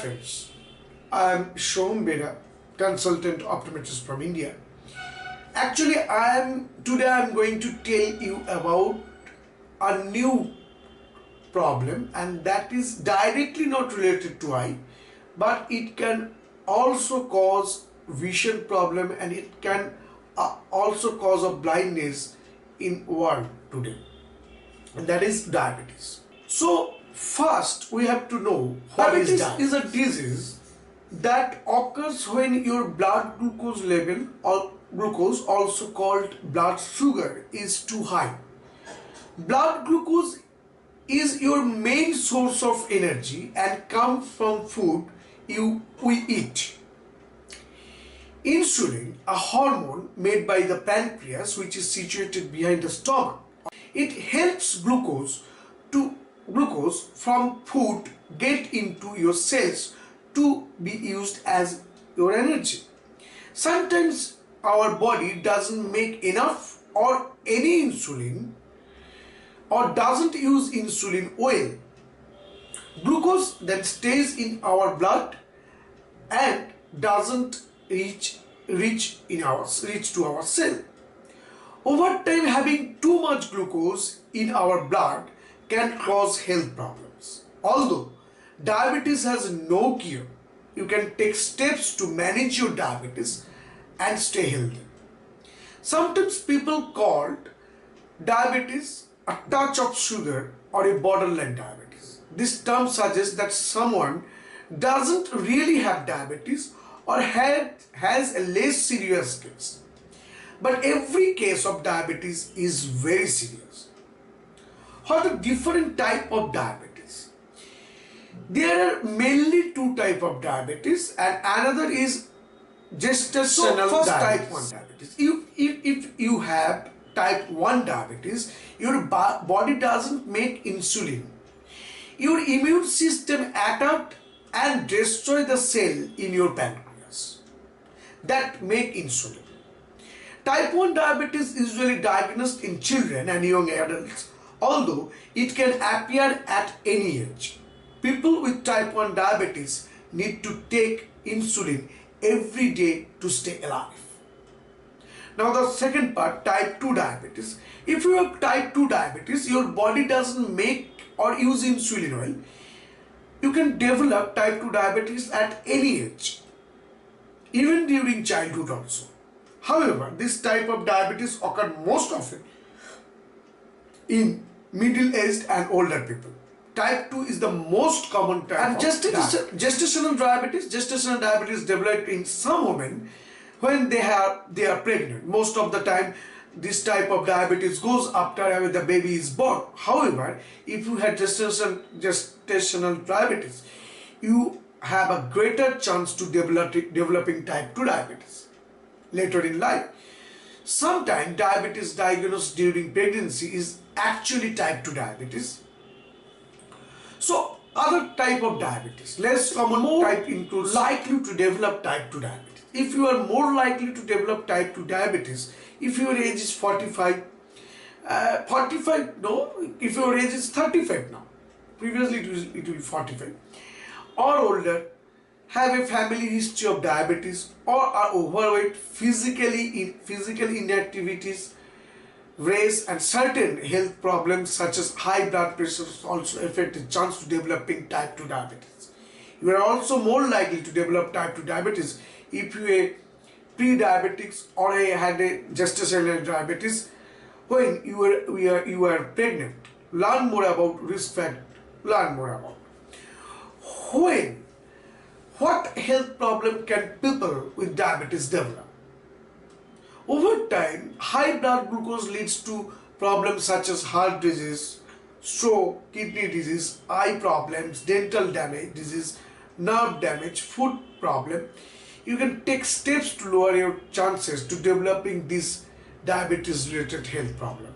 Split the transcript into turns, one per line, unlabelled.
friends, I am Soham Bera, consultant optometrist from India. Actually, today I am going to tell you about a new problem, and that is directly not related to eye, but it can also cause vision problem, and it can also cause a blindness in world today, and that is diabetes. So first we have to know what is diabetes. Is a disease that occurs when your blood glucose level, or glucose also called blood sugar, is too high. Blood glucose is your main source of energy and comes from food we eat. Insulin, a hormone made by the pancreas, which is situated behind the stomach, it helps glucose from food get into your cells to be used as your energy. Sometimes our body doesn't make enough or any insulin, or doesn't use insulin well. Glucose then stays in our blood and doesn't reach to our cell. Over time, having too much glucose in our blood can cause health problems. Although diabetes has no cure, you can take steps to manage your diabetes and stay healthy. Sometimes people call diabetes a touch of sugar or a borderline diabetes. This term suggests that someone doesn't really have diabetes or has a less serious case. But every case of diabetes is very serious. What are the different types of diabetes? There are mainly two types of diabetes, and another is gestational type 1 diabetes. If you have type 1 diabetes, your body doesn't make insulin. Your immune system attacks and destroys the cell in your pancreas that make insulin. Type 1 diabetes is usually diagnosed in children and young adults, although it can appear at any age. People with type 1 diabetes need to take insulin every day to stay alive. Now the second part, type 2 diabetes. If you have type 2 diabetes, your body doesn't make or use insulin well. You can develop type 2 diabetes at any age, even during childhood also. However, this type of diabetes occurs most often in middle-aged and older people. Type 2 is the most common type. And gestational diabetes developed in some women when they are pregnant. Most of the time, this type of diabetes goes after the baby is born. However, if you had gestational diabetes, you have a greater chance to developing type 2 diabetes later in life. Sometimes diabetes diagnosed during pregnancy is actually type 2 diabetes. So other type of diabetes, less common type includes likely to develop type 2 diabetes. If you are more likely to develop type 2 diabetes, if your age is 45, if your age is 35 now, previously it will be 45, or older, have a family history of diabetes, or are overweight, physical inactivities, race, and certain health problems such as high blood pressure also affect the chance to developing type 2 diabetes. You are also more likely to develop type 2 diabetes if you are pre-diabetics or had a gestational diabetes when you are pregnant. Learn more about risk factors. Learn more about what health problem can people with diabetes develop. Over time, high blood glucose leads to problems such as heart disease, stroke, kidney disease, eye problems, dental damage, disease, nerve damage, foot problem. You can take steps to lower your chances to developing this diabetes related health problem.